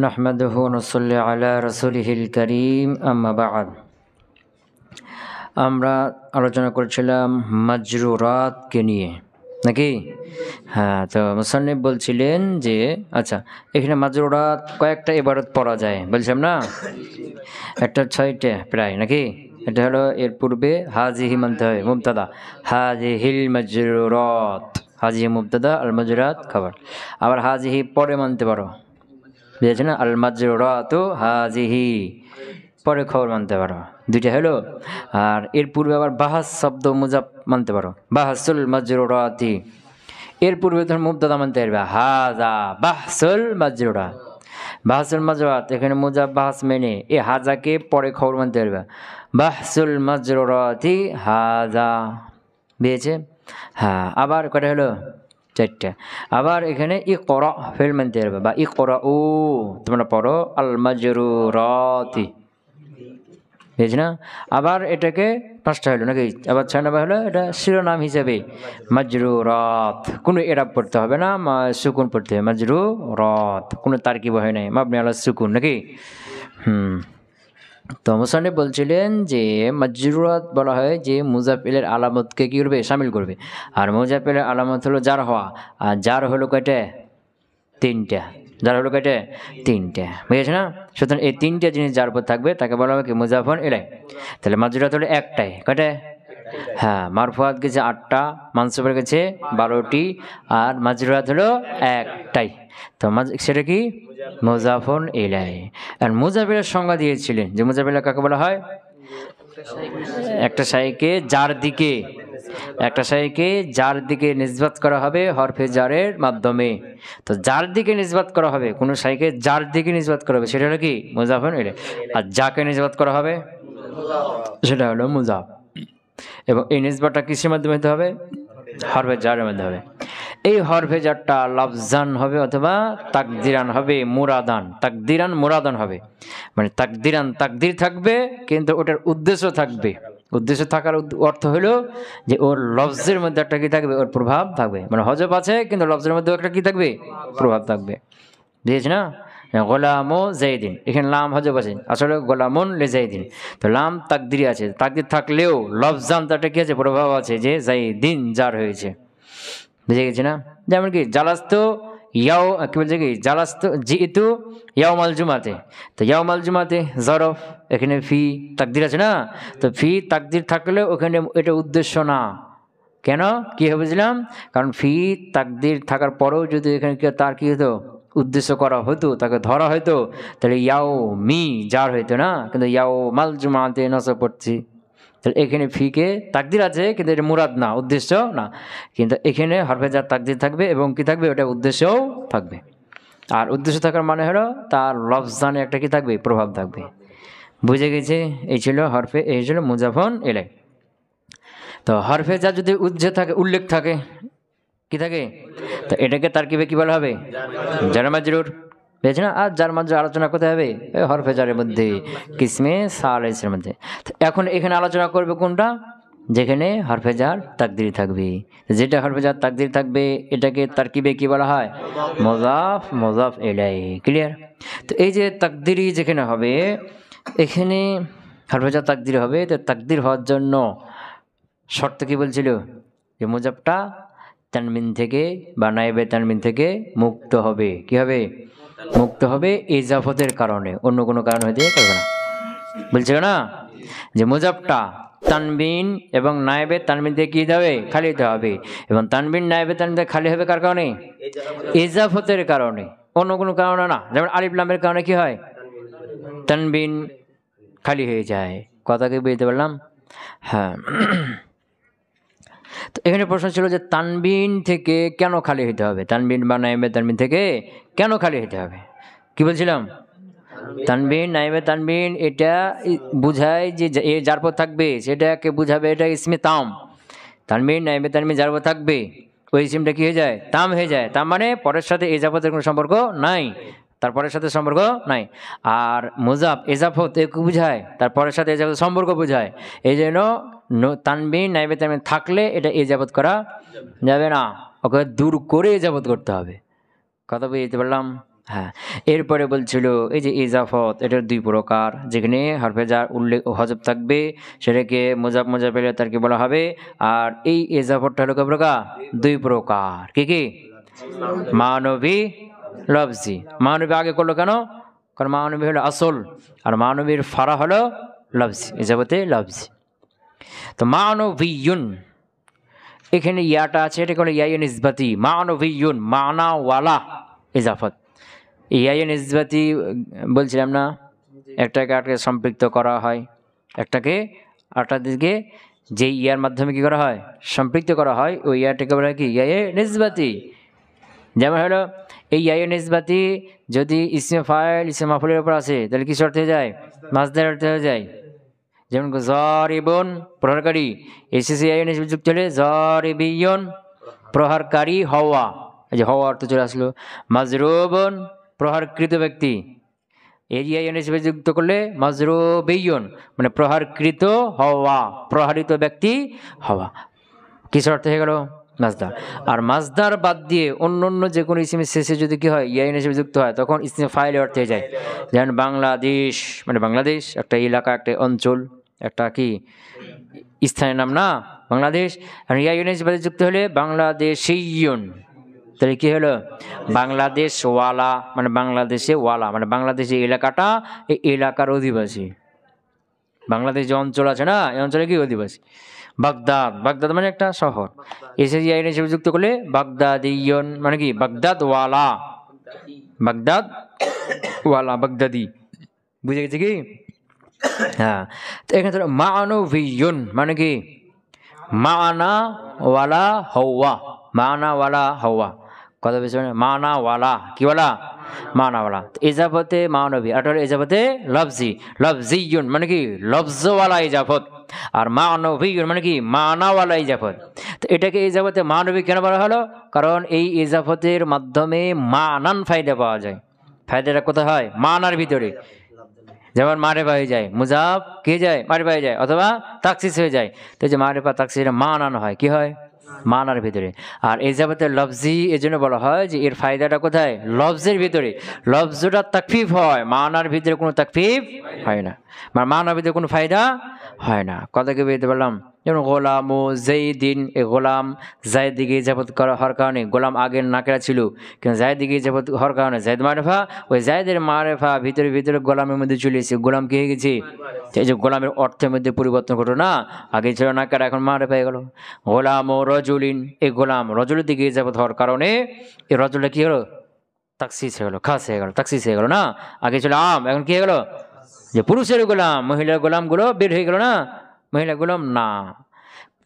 নাহমাদুহু ওয়া নুসাল্লি আলা রাসূলিহিল কারীম আম্মা বা'দ। আমরা আলোচনা করছিলাম মাজরুরাতকে নিয়ে নাকি? হ্যাঁ, তো মুসান্নিফ বলছিলেন যে আচ্ছা এখানে মাজরুরাত কয়েকটা ইবারত পড়া যায় বলছিলাম না, একটা 6টা প্রায় নাকি? এটা হলো এর পূর্বে হাজিহি মানতে হবে মুবতাদা, হাজিহিল মাজরুরাত, হাজিহি মুবতাদা আল মাজরুরাত খবর। আবার হাজিহি পরে মানতে পারো, বুঝেছে না? আল মাজরুরাতু হাজিহি পরে খবর মানতে পারো, দুইটা হলো। আর এর পূর্বে আবার বাহাস শব্দ মুজাব মানতে পারো, বাহাসুল মাজরুরাতি। এর পূর্বে তোমার মুবতাদা মানতে পারবে হাজা বাহসুল মাজরুরাত, বাহসুল মাজরুরাত। এখানে মুজাব বাহাস মেনে এ হাজাকে পরে খবর মানতে পারবে, বাহসুল মাজরুরাতি হাজা, বুঝেছে? হ্যাঁ, আবার কটা হলো? 4টা। আবার এখানে ইকরা ফেল মানতে পারবে, বা ইকরা ও তোমরা পড়ো আল মাজরুরাতি, বুঝেছ না? আবার এটাকে 5টা হলো নাকি? আবার 6 নম্বর হলো এটা শিরোনাম হিসেবে মাজরুরাত, কোনো এরাব পড়তে হবে না, সুকুন পড়তে হবে, মাজরুরাত কোনো তারকিব হয় নাই, মাবনি আলা সুকুন নাকি? তো মুসান্নিফ বলছিলেন যে মাজরুরাত বলা হয় যে মুজাফিলের আলামতকে কী করবে? শামিল করবে। আর মুজাফিলের আলামত হলো জার হওয়া, আর জার হলো কয়টা? 3টা। যার হলো কয়টা? 3টা, বুঝেছ না? সুতরাং এই 3টা জিনিস যার উপর থাকবে তাকে বলা হবে কি? মুজাফন ইলাই। তাহলে মাজরুরাত হলো একটাই, কয়টা? হ্যাঁ, মারফুয়াত গেছে 8টা, মানসুবের গেছে 12টি, আর মাজরুরাত হলো একটাই। তো সেটা কি? মুজাফন ইলাই। আর মুজাফিলের সংজ্ঞা দিয়েছিলেন যে মুজাফিল কাকে বলা হয়? একটা শাইকে যার দিকে, একটা শাইকে যার দিকে নিসবত করা হবে হরফে জারের মাধ্যমে। তো যার দিকে নিসবত করা হবে, কোনো শাইকে যার দিকে নিসবত করা হবে সেটা হলো কি? মুজাফন ইলাই। আর যাকে নিসবত করা হবে সেটা হলো মুজাফ। এবং এই নিসবতটা কিসের মাধ্যমে হতে হবে? হরফে জারের মাধ্যমে হবে। এই হরফে জারটা লফজান হবে অথবা তাকদিরান হবে, মুরাদান। তাকদিরান মুরাদান হবে, মানে তাকদিরান তাকদির থাকবে কিন্তু ওটার উদ্দেশ্য থাকবে। উদ্দেশ্য থাকার অর্থ হলো যে ওর লফজের মধ্যে একটা কি থাকবে? ওর প্রভাব থাকবে। মানে হজব আছে কিন্তু লফজের মধ্যে একটা কি থাকবে? প্রভাব থাকবে, বুঝেছ না? গোলামো জাইদিন, এখানে লাম হজব আছে, আসলে গোলামুন লে জাইদিন। তো লাম তাকদিরি আছে, তাকদির থাকলেও লফজান তারটা কি আছে? প্রভাব আছে যে জাইদিন জার হয়েছে, বুঝে গেছে না? যেমন কি জালাস্তু ইয়াও, কি বলছে কি? জালাস্তু জিতু ইয়াউমাল জুমাতে। তো ইয়াউমাল জুমাতে জরফ, এখানে ফি তাকদির আছে না? তো ফি তাকদির থাকলে ওখানে এটা উদ্দেশ্য না। কেন? কি বুঝলাম? কারণ ফি তাকদির থাকার পরেও যদি এখানে তার কি হতো? উদ্দেশ্য করা হতো, তাকে ধরা হতো, তাহলে ইয়াও মি জার হইতো না, কিন্তু ইয়াও মাল জুমাতে নসব পড়ছি। তাহলে এখানে ফিকে তাকদির আছে কিন্তু এটা মুরাদ না, উদ্দেশ্য না। কিন্তু এখানে হরফে জার তাকদির থাকবে এবং কি থাকবে? ওটা উদ্দেশ্যও থাকবে। আর উদ্দেশ্য থাকার মানে হলো তার লফজানে একটা কি থাকবে? প্রভাব থাকবে, বুঝে গেছে? এই ছিল হরফে, এই ছিল মুজাফন ইলাই। তো হরফে জার যদি উজ্জে থাকে, উল্লেখ থাকে, কি থাকে? তো এটাকে তারকিবে কি বলা হবে? জার মাজরুর, বুঝেছ না? আর যার মাঝে আলোচনা করতে হবে হরফে জারের মধ্যে, কিসমে সালেসের মধ্যে। এখন এখানে আলোচনা করবে কোনটা? যেখানে হরফে জার তাকদির থাকবে। যেটা হরফে জার তাকদির থাকবে এটাকে তারকিবে কি বলা হয়? মুজাফ, মুজাফ ইলাই। ক্লিয়ার? তো এই যে তাকদিরি যেখানে হবে, এখানে হরফে জার তাকদির হবে। তো তাকদির হওয়ার জন্য শর্ত কি বলছিল? যে মুজাফটা তানমিন থেকে বা নায়েবে তানমিন থেকে মুক্ত হবে। কি হবে? মুক্ত হবে ইজাফতের কারণে, অন্য কোনো কারণ হইতে পারবে না। বলছিল না যে মুজাফটা তানবিন এবং নায়েবে তানবিন থেকে কি দিতে হবে? খালি দিতে হবে। এবং তানবিন নায়েবে তানবিন থেকে খালি হবে কার কারণে? ইজাফতের কারণে, অন্য কোনো কারণে না। যেমন আলিফ লামের কারণে কি হয়? তানবিন খালি হয়ে যায়। কথা কি বুঝতে পারলাম? হ্যাঁ। তো এখানে প্রশ্ন ছিল যে তানবিন থেকে কেন খালি হতে হবে? তানবিন বা নায়েবে তানবিন থেকে কেন খালি হতে হবে? কি বলছিলাম? তানবিন নায়েবে তানবিন এটা বুঝায় যে এ যার পর থাকবে সেটাকে বুঝাবে, এটা ইসমে তাম। তানবিন নায়েবে তানবিন যার পর থাকবে ওই ইসমটা কি হয়ে যায়? তাম হয়ে যায়। তার মানে পরের সাথে এজাফতের কোনো সম্পর্ক নাই, তারপরের সাথে সম্পর্ক নাই। আর মুজাফ এজাফত একে বুঝায়, তারপরের সাথে এজাফত সম্পর্ক বুঝায়। এই জন্য তানবিন নায়েবে তানবিন থাকলে এটা এজাফত করা যাবে না, ওকে দূর করে এজাফত করতে হবে। কথা বুঝতে পারলাম? হ্যাঁ, এরপরে বলছিল এই যে ইজাফত এটার দুই প্রকার, যেখানে হরফে জার উল্লেখ হজব থাকবে সেটাকে মুজাফ মুজাফ ইলাইহি তারকে বলা হবে। আর এই ইজাফতটা হলো কয় প্রকার? দুই প্রকার। কি কি? মানবী, লফজি। মানবী আগে করলো কেন? কারণ মানবী হলো আসল, আর মানবীর ফারা হলো লফজি, ইজাফতে লফজি। তো মানবীয়ুন, এখানে ইয়াটা আছে, এটা কোনো ইয়া নিসবাতি। মানবীয়ুন মানাওয়ালা ইজাফত। ইয়া নিসবাতি বলছিলাম না, একটাকে আটকে সম্পৃক্ত করা হয়, একটাকে আটটার দিকে যে ইয়ার মাধ্যমে কি করা হয়? সম্পৃক্ত করা হয়। ওই ইয়াটাকে বলা হয় কি? ইয়া নিসবাতি। যেমন হলো এই ইয়া নিসবাতি যদি ইসমে ফাইল ইসমে মাফউলের উপর আছে তাহলে কি শর্ত হয়ে যায়? মাসদার অর্থ হয়ে যায়। যেমন জারিবুন প্রহারকারী, এসএসি ইয়া নিসবাতি যুক্ত হলে জারিবিয়ুন প্রহারকারী হওয়া, এই যে হওয়া অর্থ চলে আসলো। মাজরুবুন প্রহারকৃত ব্যক্তি, এরিয়া হিসেবে যুক্ত করলে মাজরুবিয়ুন মানে প্রহারকৃত হওয়া, প্রহারিত ব্যক্তি হওয়া। কিসের অর্থ হয়ে গেল? মাজদার। আর মাজদার বাদ দিয়ে অন্য অন্য যে কোনো ইসিমের শেষে যদি কি হয় ইয়া হিসেবে যুক্ত হয় তখন ইসমে ফাইলের অর্থ হয়ে যায়। যেমন বাংলাদেশ মানে বাংলাদেশ একটা এলাকা, একটা অঞ্চল, একটা কি স্থানের নাম না বাংলাদেশ। আর ইয়া হিসেবে যুক্ত হলে বাংলাদেশিয়ুন, তাহলে কি হলো? বাংলাদেশ ওয়ালা মানে বাংলাদেশে ওয়ালা মানে বাংলাদেশের এলাকাটা, এই এলাকার অধিবাসী। বাংলাদেশ যে অঞ্চল আছে না, এই অঞ্চলে কি অধিবাসী? বাগদাদ, বাগদাদ মানে একটা শহর, এসে হিসেবে যুক্ত করলে বাগদাদিয়ন মানে কি? বাগদাদ ওয়ালা, বাগদাদ ওয়ালা, বাগদাদি। বুঝে গেছে কি? হ্যাঁ, তো এখানে ধরো মানবীয়ুন মানে কি? মানা ওয়ালা হওয়া, মানা ওয়ালা হওয়া। কথা বলছে মানা ওয়ালা, কি ওয়ালা? মানা ওয়ালা। ইজাফতে মানবী, আর হলো ইজাফতে লফজি, লফজিয়ুন মানে কি? লফজওয়ালা ইজাফত। আর মানবীয়ুন মানে কি? মানাওয়ালা ইজাফত। তো এটাকে ইজাফতে মানবী কেন বলা হলো? কারণ এই ইজাফতের মাধ্যমে মানান ফায়দা পাওয়া যায়। ফায়দাটা কোথায় হয়? মানার ভিতরে। যেমন মারেফা হয়ে যায়, মুজাফ কে যায়? মারেফা হয়ে যায়, অথবা তাকসিস হয়ে যায়। তো যে মারেফা তাকসিস মানানো হয়, কি হয়? মানার ভিতরে। আর ইজাফতে লফজি এর জন্য বলা হয় যে এর ফায়দাটা কোথায়? লফজের ভিতরে। লফজটা তাকফিফ হয়, মানার ভিতরে কোনো তাকফিফ হয় না, মানার ভিতরে কোনো ফায়দা হয় না। কথা কি বলতে পারলাম? যেমন গোলাম ও জাইদিন, এই গোলাম জায়েদ দিকে ইজাফত করা হওয়ার কারণে গোলাম আগের নাকেরা ছিল, কিন্তু জায়েদ দিকে ইজাফত হওয়ার কারণে জায়েদ মারেফা, ওই জায়েদের মারেফা ভিতরে ভিতরে গোলামের মধ্যে চলে এসেছে, গোলাম কি হয়ে গেছে? এই যে গোলামের অর্থের মধ্যে পরিবর্তন ঘটে না, আগে ছিল নাকেরা, এখন মারেফা হয়ে গেল। গোলাম ও রজুলিন, এই গোলাম রজুলের দিকে ইজাফত হওয়ার কারণে এই রজুলটা কি হলো? তাকসিস হয়ে গেল, খাস হয়ে গেল, তাকসিস হয়ে গেল না। আগে ছিল আম, এখন কি হয়ে গেল? যে পুরুষের গোলাম, মহিলার গোলামগুলো বের হয়ে গেল না, মহিলা গোলাম না।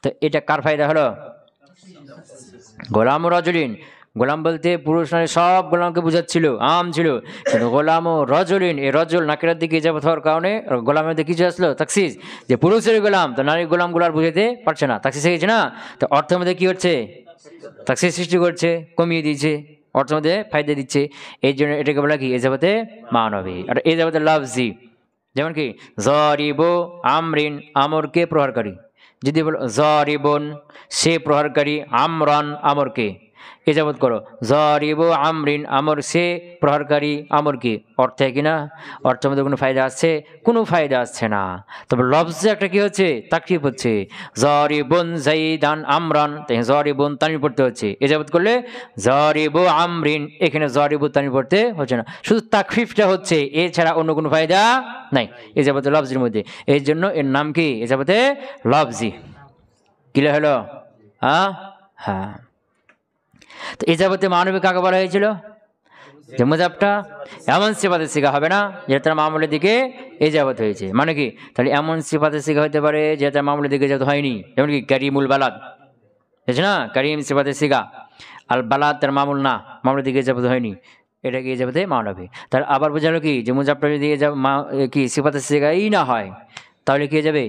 তো এটা কার ফায়দা হলো? গোলাম ও রজুলিন, গোলাম বলতে পুরুষ নারী সব গোলামকে বুঝাচ্ছিল, আম ছিল। কিন্তু গোলাম ও রজুলিন, এই রজুল নাকিরার দিকে ইজাফত হওয়ার কারণে গোলামের দিকে কিছু আসলো তাকসিস, যে পুরুষের গোলাম, তো নারীর গোলামগুলো আর বুঝাতে পারছে না, তাকসিস হয়ে গেছে না। তো অর্থের মধ্যে কি হচ্ছে? তাকসিস সৃষ্টি করছে, কমিয়ে দিয়েছে, অর্থের মধ্যে ফায়দা দিচ্ছে। এই জন্য এটাকে বলা কি? ইজাফতে মানবী। আর ইজাফতে লফজি, যেমন কি জারিবু আমরিন, আমরকে প্রহারকারী। যদি বলো জারিবুন সে প্রহারকারী, আমরান আমরকে, ইজাফত করো জারিবু আমরিন, আমর সে প্রহারকারী আমরকে। অর্থে কি না? অর্থের মধ্যে কোনো ফায়দা আসছে? কোনো ফায়দা আসছে না। তবে লফজে একটা কি হচ্ছে? তাকফিফ হচ্ছে। জারিবুন জাইদান আমরান, তাই জারিবুন তানবীর পড়তে হচ্ছে। ইজাফত করলে জারিবু আমরিন, এখানে জারিবু তানবীর পড়তে হচ্ছে না, শুধু তাকফিফটা হচ্ছে, এছাড়া অন্য কোনো ফায়দা নাই ইজাফতে লফজির মধ্যে। এই জন্য এর নাম কি? ইজাফতে লফজি। ক্লিয়ার হলো? হ্যাঁ। তো ইজাফতে মানবী কাকে বলা হয়েছিল? যে মুজাফটা এমন সিফাতের সিগা হবে না যেটা তার মামুলের দিকে ইজাফত হয়েছে। মানে কি? তাহলে এমন সিফাতের সিগা হতে পারে যেটা তার মামুলের দিকে ইজাফত হয়নি। যেমন কি কারিমুল বালাদ, বুঝছে না? কারিম সিফাতের সিগা, আল বালাদ তার মামুল না, মামুলের দিকে ইজাফত হয়নি, এটা কি ইজাফতে মানবী। তাহলে আবার বোঝালো কি? যে মুজাফটা যদি কি সিফাতের সিগাই না হয় তাহলে কি হয়ে যাবে?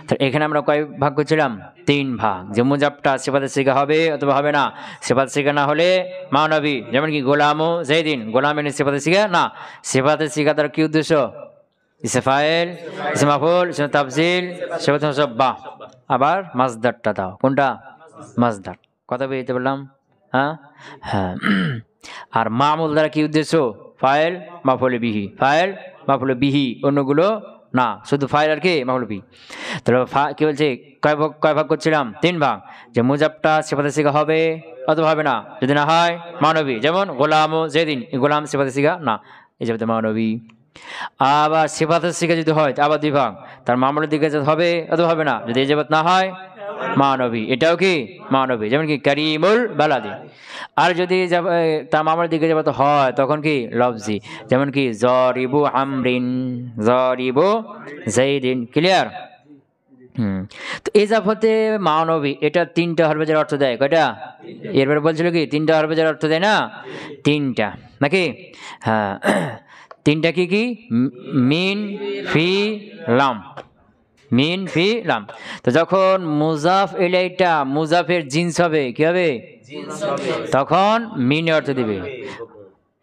তাহলে এখানে আমরা কয় ভাগ করছিলাম? 3 ভাগ। যে মুজাফটা সিফাতের সিগা হবে অথবা হবে না, সিফাতের সিগা না হলে মানবী। যেমন কি গোলাম ও জাইদিন, গোলামের সিফাতের সিগা না, সিফাতের সিগা তার কি উদ্দেশ্য? ইসে ফাইল, ইসে মাফউল, ইসে তাফজিল, সিফাত মুসাব্বাহ। আবার মাসদারটা দাও, কোনটা? মাসদার। কথা বুঝতে পারলাম? হ্যাঁ। আর মামুল দ্বারা কি উদ্দেশ্য? ফাইল মাফুলে বিহি, ফাইল মাফুলে বিহি, অন্যগুলো না, শুধু ফাইল আর কি মাফুলে বিহি। তাহলে কি বলছে, কয় ভাগ করছিলাম? 3 ভাগ। যে মুজাফটা সিফাতে সিগা হবে অথবা হবে না, যদি না হয় মানবী, যেমন গোলাম ও যেদিন, গোলাম সিফাতে সিগা না, এই যাবে মানবী। আবার সিফাতের সিগা যদি হয় আবার 2 ভাগ, তার মামুলের দিকে হবে অথবা হবে না, যদি এই যাবত না হয় মানবী, এটাও কি মানবী, যেমন কি কারিমুল বালাদি। আর যদি তার মামুলের দিকে যাবত হয় তখন কি লফজি, যেমন কি জরিবু আমরিন, জরিবু জাইদিন। ক্লিয়ার? তো ইজাফতে মানবী এটা 3টা হরফের অর্থ দেয়। কয়টা? এরপরে বলছিল কি 3টা হরফের অর্থ দেয় না, 3টা নাকি? হ্যাঁ, 3টা কি কি? মিন, ফি, লাম। মিন, ফি, লাম। তো যখন মুজাফ ইলাইটা মুজাফের জিন্স হবে, কি হবে? তখন মিন অর্থ দিবে।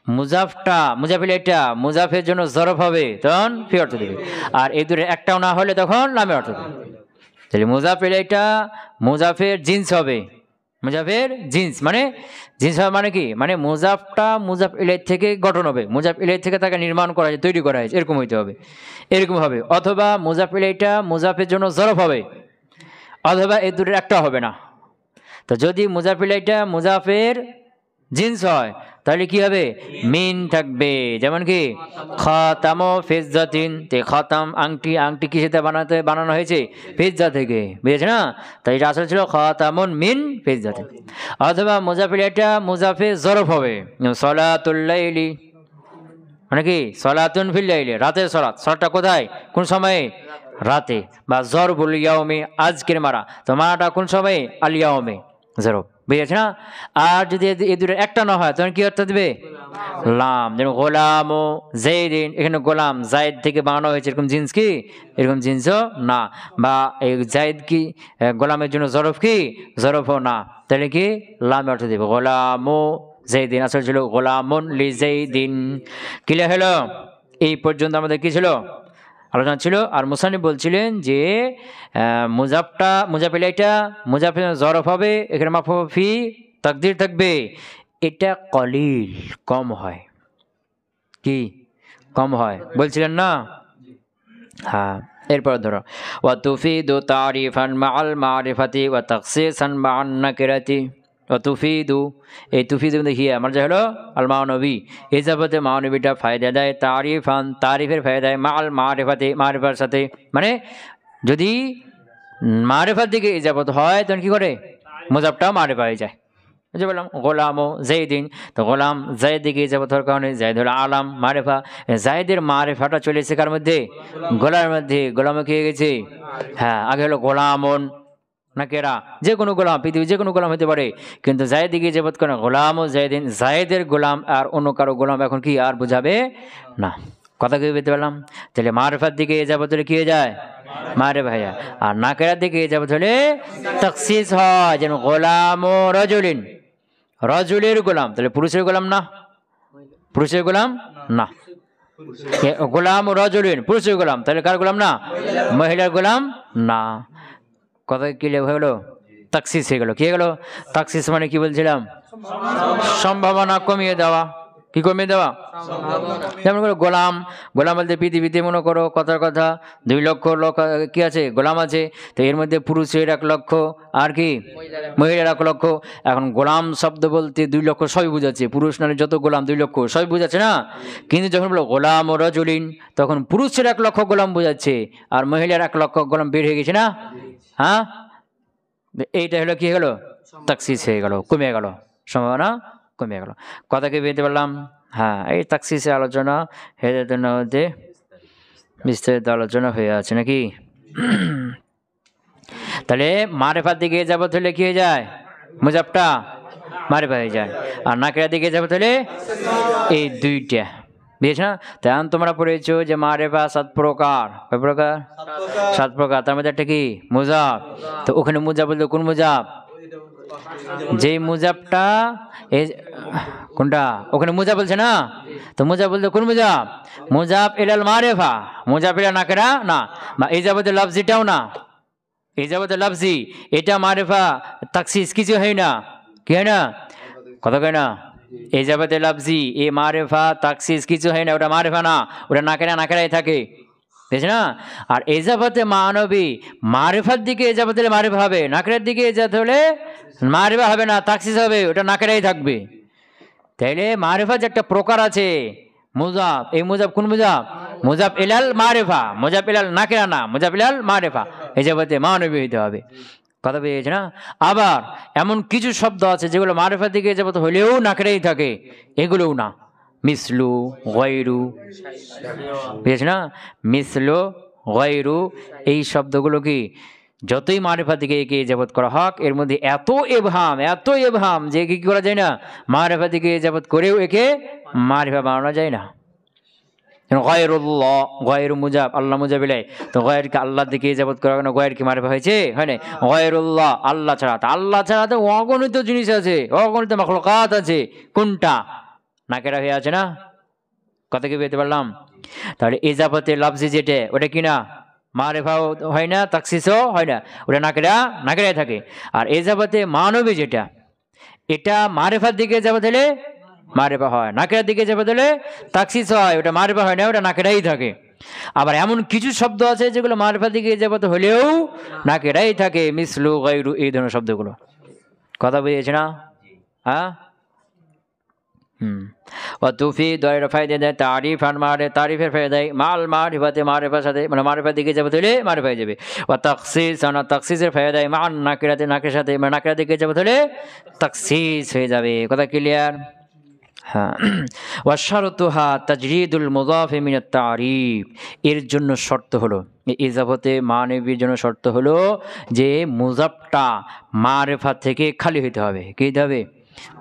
মুজাফটা মুজাফ ইলাইটা মুজাফের জন্য জরফ হবে, তখন ফি অর্থ দিবে। আর এই দুটোর একটাও না হলে তখন লামে অর্থ দিবে। তাহলে মুজাফ ইলাইটা মুজাফের জিন্স হবে, মুজাফের জিন্স মানে জিন্স হবে মানে কি? মানে মুজাফটা মুজাফ ইলাই থেকে গঠন হবে, মুজাফ ইলাই থেকে তাকে নির্মাণ করা হয়েছে, তৈরি করা হয়েছে, এরকম হইতে হবে, এরকম হবে। অথবা মুজাফ ইলাইটা মুজাফের জন্য জরফ হবে, অথবা এই দুটোর একটা হবে না। তো যদি মুজাফ ইলাইটা মুজাফের জিন্স হয় তাহলে কি হবে? মিন থাকবে। যেমন কি খাতাম ফিজ্জাতিন, তে খাতাম আংটি, আংটি কিসেতে বানানো হয়েছে? ফিজ্জা থেকে, বুঝেছে না? তাই এটা আসলে ছিল খাতামুন মিন ফিজ্জাতিন। অথবা মুজাফিল এটা মুজাফে জরফ হবে, সলাতুল লাইলি মানে কি সলাতুন ফিল লাইলি, রাতের সলাত। সলাতটা কোথায়, কোন সময়ে? রাতে। বা জরবুল ইয়াউমি, আজকের মারা, তো মারাটা কোন সময়ে? আল ইয়াউমি, জরব, বুঝেছে না? আর যদি এই দুটোর একটা না হয় তখন কি অর্থ দেবে? লাম। যেমন গোলাম ও জাইদিন, এখানে গোলাম জাইদ থেকে বানানো হয়েছে, এরকম জিন্স কি? এরকম জিন্সও না। বা এই জাইদ কি গোলামের জন্য জরফ কি? জরফও না, তাহলে কি লাম অর্থ দেবে। গোলাম ও জাইদিন আসলে ছিল গোলামুন লি জাইদিন। ক্লিয়ার হলো? এই পর্যন্ত আমাদের কি ছিল? আলোচনা ছিল। আর মুসান্নিফ বলছিলেন যে মুজাফটা মুজাফিলাইটা মুজাফিল জরফ হবে, এখানে মাফুল ফি তাকদির থাকবে, এটা কলিল, কম হয়। কি কম হয় বলছিলেন না? হ্যাঁ, এরপর ধরো ওয়া তুফিদু তারিফান মাআল মারিফাতি ওয়া তাখসিসান মাআন নাকিরাতি। ওয়া তুফিদু, এই তুফিদু হিয়া মানে হলো আল মানবী, এই যাবতে মানবীটা ফায়দা দেয়, তারিফান তারিফের ফায়দা দেয়, মাআল মারিফাতি মারিফার সাথে। মানে যদি মারিফার দিকে ইজাবত হয় তখন কি করে? মুজাফটাও মারিফা হয়ে যায়। বুঝতে পারলাম? গোলাম ও জাইদিন, তো গোলাম জাইদ দিকে ইজাবত হওয়ার কারণে জাইদ হলো আলাম মারিফা। জাইদের মারিফাটা চলেছে কার মধ্যে? গোলামের মধ্যে। গোলামে কি হয়ে গেছে? হ্যাঁ, আগে হলো গোলামন নাকেরা, যে কোনো গোলাম, পৃথিবী যে কোনো গোলাম হতে পারে, কিন্তু জায়েদ দিকে ইজাবত করে গোলাম ও জায়েদিন, জায়েদের গোলাম আর অন্য কারো গোলাম এখন কি আর বোঝাবে না। কথা কি বুঝতে পারলাম? তাহলে মারিফার দিকে ইজাবত হলে কি হয়ে যায়? মারিফা হয়ে যায়। আর নাকেরার দিকে ইজাবত হলে তাখসিস হয়, যেন গোলাম ও রজুলিন, রজুলের গোলাম, তাহলে পুরুষের গোলাম না, পুরুষের গোলাম না। গোলাম ও রজুলিন পুরুষের গোলাম, তাহলে কার গোলাম না? মহিলার গোলাম না। কথা ক্লিয়ার হয়ে গেল? তাকসিস হয়ে গেল। কি হয়ে গেল? তাকসিস মানে কি বলছিলাম? সম্ভাবনা কমিয়ে দেওয়া। কি কমিয়ে দেওয়া? যেমন করে গোলাম, গোলাম বলতে পৃথিবীতে মনে করো কথার কথা 2 লক্ষ লোক কি আছে? গোলাম আছে। তো এর মধ্যে পুরুষের 1 লক্ষ আর কি মহিলার 1 লক্ষ। এখন গোলাম শব্দ বলতে 2 লক্ষ সবই বোঝাচ্ছে, পুরুষ নারী যত গোলাম 2 লক্ষ সবই বোঝাচ্ছে না। কিন্তু যখন বলো গোলাম ও রজুলিন তখন পুরুষের 1 লক্ষ গোলাম বোঝাচ্ছে আর মহিলার 1 লক্ষ গোলাম বের হয়ে গেছে না? হ্যাঁ, এইটা হলো কি হয়ে গেল? তাকসিস হয়ে গেল, কমে গেল, সম্ভাবনা কমে গেল। কথা কি বুঝতে পারলাম? হ্যাঁ, এই তাকসিসের আলোচনা হেদায়েতের মধ্যে বিস্তারিত আলোচনা হয়ে আছে নাকি? তাহলে মারিফার দিকে যাবত হলে কি হয়ে যায়? মুজাফটা মারিফা হয়ে যায়। আর নাকিরার দিকে যাবত হলে এই 2টা, বুঝেছ না? তেমন তোমরা পড়েছো যে মারিফা 7 প্রকার। কয় প্রকার? 7 প্রকার। তার মধ্যে একটা কি? মুজাফ। তো ওখানে মুজাফ বলতে কোন মুজাফ? যে মুজাফটা কোনটা? ওখানে মুজাফ বলছে না, তো মুজাফ বলতে কোন মুজাফ? মুজাফ ইলাল মারিফা, মুজাফ ইলা নাকিরা না, বা ইজাবতে লফজিটাও না, ইজাবতে লফজি এটা মারিফা তাকসিস কিছু হয় না। কি হয় না? কথা কয় না? ইজাফাতে লাফজি এ মারেফা তাকসিস কিছু হয় না, ওটা মারেফা না, ওটা নাকেরা নাকেরাই থাকে, বুঝছ না? আর ইজাফাতে মানবী মারেফার দিকে ইজাফাত হলে মারেফা হবে, নাকেরার দিকে ইজাফাত হলে মারেফা হবে না, তাকসিস হবে, ওটা নাকেরাই থাকবে। তাইলে মারেফা যে একটা প্রকার আছে মুজাফ, এই মুজাফ কোন মুজাফ? মুজাফ ইলাল মারেফা, মুজাফ ইলাল নাকেরা না, মুজাফ ইলাল মারেফা, ইজাফাতে মানবী হইতে হবে। কথা পেয়েছে না? আবার এমন কিছু শব্দ আছে যেগুলো মারেফার দিকে ইজাফাত হলেও নাকেরাই থাকে, এগুলোও না। মিসলু, গায়রু, বুঝেছ না? মিসলু, গায়রু, এই শব্দগুলো কি যতই মারেফার দিকে একে ইজাফাত করা হোক, এর মধ্যে এত এবহাম যে কি করা যায় না, মারেফার দিকে ইজাফাত করেও একে মারেফা বানানো যায় না। গায়রুল্লাহ, গায়রু মুজাফ, আল্লাহ মুজাফ ইলাইহি, তো গায়রকে আল্লাহর দিকে ইজাফাত করা কেন? গায়র কি মারেফা হয়েছে? হয় না। গায়রুল্লাহ, আল্লাহ ছাড়া, আল্লাহ ছাড়া তো অগণিত জিনিস আছে, অগণিত মাখলুকাত আছে, কোনটা নাকেরা হয়ে আছে না? কথা কি পেতে পারলাম? তাহলে ইজাফাতে লাফজি যেটা, ওটা কি না মারেফাও হয় না, তাকসিসও হয় না, ওটা নাকেরাই থাকে। আর ইজাফাতে মানবী যেটা, এটা মারেফার দিকে ইজাফাত হলে মারেফা হয়, নাকেরার দিকে ইজাফাত হলে তাকসিস হয়, ওটা মারেফা হয় না, ওটা নাকেরাই থাকে। আবার এমন কিছু শব্দ আছে যেগুলো মারেফার দিকে ইজাফাত হলেও নাকেরাই থাকে, মিসলু, গায়রু, এই ধরনের শব্দগুলো। কথা বুঝেছে না? হ্যাঁ। তুফি দয়ের ফায়দা দেয় তারিফ, আর মারে তারিফের ফায়দা দেয় মাল মারিফাতে, মারেফার সাথে, মানে মারেফার দিকে যাবে হলে মারেফা হয়ে যাবে। ও তাকসিস, না তাকসিসের ফায়দা দেয় মান নাকিরাতে, নাকের সাথে, মানে নাকিরা দিকে যাবে হলে তাকসিস হয়ে যাবে। কথা ক্লিয়ার? হ্যাঁ। ওয়াশারতুহা তাজরিদুল মুযাফি মিনাত তারিফ, এর জন্য শর্ত হলো, ইজাফাতে মানবীর জন্য শর্ত হলো যে মুজাফটা মারেফা থেকে খালি হইতে হবে। কি হইতে হবে?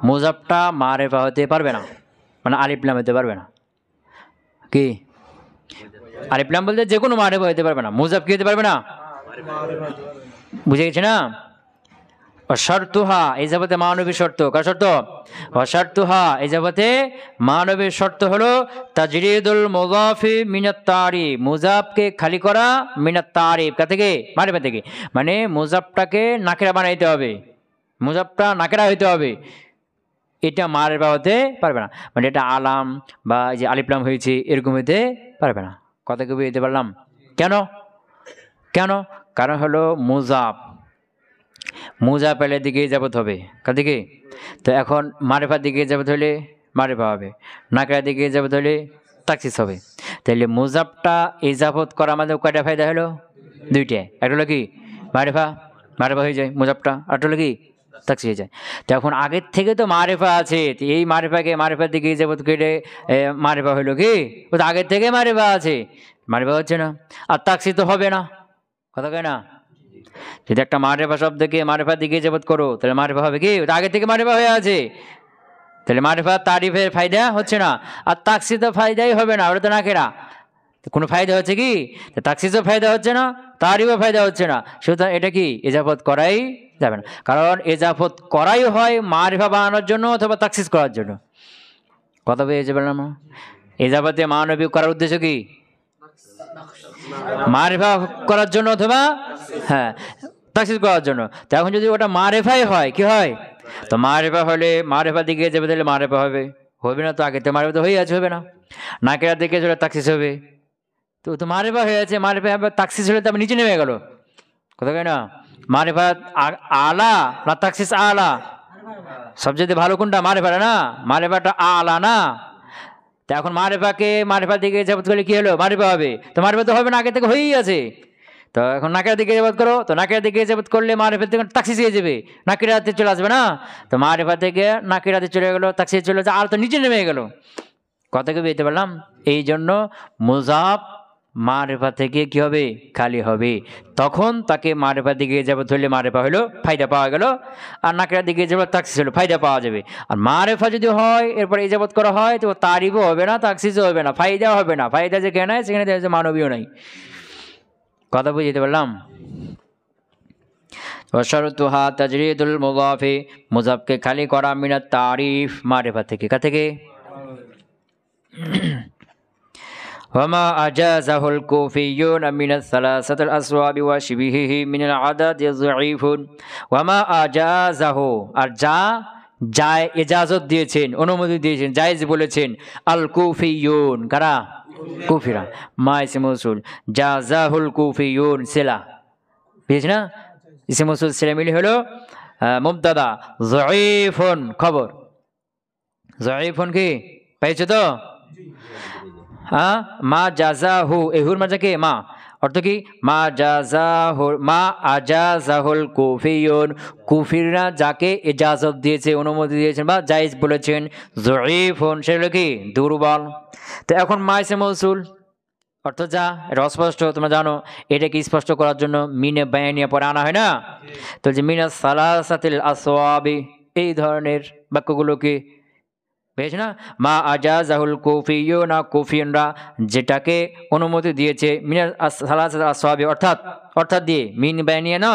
মুজাফটা মারেফা হতে পারবে না, মানে আলিফলাম হতে পারবে না। কি আলিফলাম বলতে যে কোনো মারেফা হতে পারবে না, মুজাফ কি হতে পারবে না? বুঝে গেছে না? অশারতুহা ইজাফাতে মানবীর শর্ত, কার শর্ত? অশারতুহা ইজাফাতে মানবীর শর্ত হলো তাজরিদুল মুযাফি মিনাত তারিফ, মুজাফকে খালি করা, মিনাত তারিফ কা থেকে? মারেফা থেকে, মানে মুজাফটাকে নাকেরা বানাইতে হবে, মুজাফটা নাকেরা হইতে হবে, এটা মারেফা হতে পারবে না। মানে এটা আলাম বা যে আলিফলাম হয়েছে এরকম হইতে পারবে না। কথা কি বুঝতে পারলাম? কেন? কারণ হলো মুজাফ এর দিকে ইজাফাত হবে, কার দিকে? তো এখন মারেফার দিকে ইজাফাত হলে মারেফা হবে, নাকেরার দিকে ইজাফাত হলে তাকসিস হবে। তাহলে মুজাফটা ইজাফাত করা আমাদের কয়টা ফায়দা হলো? দুইটা। একটা হলো কি মারেফা হয়ে যায় মুজাফটা, আর একটা হলো কি তাকসিস হয়ে যায়। তো এখন আগের থেকে তো মারেফা আছে, এই মারেফাকে মারেফার দিকে ইজাফাত করে মারেফা হলো কি? ও তো আগের থেকে মারেফা আছে, মারেফা হচ্ছে না, আর তাকসিস তো হবে না। কথা কয় না? যদি একটা মারেফা শব্দকে মারেফার দিকে ইজাফাত করো তাহলে মারেফা হবে কি? আগে থেকে মারেফা হয়ে আছে, তাহলে মারেফা তারিফের ফায়দা হচ্ছে না, আর তাকসিসও ফায়দাই হবে না, ওটা তো নাকেরা, কোনো ফায়দা হচ্ছে কি? তাকসিসও ফায়দা হচ্ছে না, তারিফও ফায়দা হচ্ছে না, সুতরাং এটা কি ইজাফত করাই যাবে না। কারণ ইজাফত করাই হয় মারেফা বানানোর জন্য অথবা তাকসিস করার জন্য। কথা বুঝে বললাম? ইজাফতে মানবী করার উদ্দেশ্য কি? মারেফা করার জন্য অথবা হ্যাঁ তাকসিস করার জন্য। তো এখন যদি ওটা মারেফাই হয়, কি হয়? তো মারেফা হলে মারেফা দিকে যাবে, তাহলে মারেফা হবে না, তো আগে তো মারেফা তো হয়ে আছে, হবে না। নাকেরা দিকে চলে তাকসিস হবে, তো মারেফা হয়ে আছে, মারেফা তাকসিস হলে তো আবার নিচে নেমে গেল। কথা কয় না? মারেফা আলা না তাকসিস আলা? সবচেয়ে ভালো কোনটা? মারেফা না, মারেফাটা আলা না। তো এখন মারেফার দিকে ইজাফত করলে কি হলো? মারেফা হবে, তো মারেফা তো হবে না, আগে থেকে হয়েই আছে। তো এখন নাকের দিকে ইজাফত করো, তো নাকের দিকে ইজাফত করলে মারেফা থেকে তাকসিস হয়ে যাবে, নাকিরাতে চলে আসবে না। তো মারেফা থেকে নাকিরাতে চলে গেলো, তাকসিস চলে যাবে, আর তো নিচে নেমে গেল। কথা কি বুঝতে পারলাম? এই জন্য মুজাফ মারেফা থেকে কি হবে? খালি হবে। তখন তাকে মারেফার দিকে ইজাফত হলে মারেফা হলো, ফায়দা পাওয়া গেল, আর নাকেরার দিকে ইজাফত তাকসিস হলো, ফায়দা পাওয়া যাবে। আর মারেফা যদি হয় এরপরে ইজাফত করা হয় তো তারিফও হবে না, তাকসিসও হবে না, ফায়দাও হবে না। ফায়দা যেখানে সেখানে মানবীয় নাই। কথা বুঝতে পারলাম? ওয়াশারতুহা তাজরিদুল মুযাফি, মুযাফকে খালি করা, মিনাত তারিফ মারেফা থেকে, কা থেকে? وما أجازه الكوفيون من الثلاثة الأسباب وشبهه من العدد ضعيف। وما أجازه, আর যা যায় ইজাজত দিয়েছেন, অনুমতি দিয়েছেন, জায়েজ বলেছেন আল কুফিয়ুন, কারা? কুফিরা। মা ইসে মৌসুল, জাযাহুল কুফিয়ুন সিলা, বুঝেছ না? ইসে মৌসুল সিলা মিলে হলো মুবতাদা, যায়ীফুন খবর। যায়ীফুন কি পাইছো তো? হ্যাঁ, মা জাযাহু, এহুর মাজা কে মা, অর্থ কি? মা জাযাহু, মা আজাযাহুল কুফিয়ুন, কুফিররা যাকে ইজাজত দিয়েছে, অনুমতি দিয়েছেন বা জায়েজ বলেছেন, যায়ীফুন সেগুলো কি? দুর্বল। তো এখন মা ইসে মৌসুল অর্থ যা, এটা অস্পষ্ট, তোমরা জানো। এটাকে স্পষ্ট করার জন্য মিনে বায়ানিয়া পরে আনা হয় না? তো যে মিনা সালাসাতিল আসওয়াবি, এই ধরনের বাক্যগুলোকে পেয়েছে না? মা আজাযাহুল কুফিয়ুনা, কুফিয়নরা যেটাকে অনুমতি দিয়েছে, মিনাল সালাসাতিল আসওয়াবি, অর্থাৎ দিয়ে, মিন বায়ানিয়া না,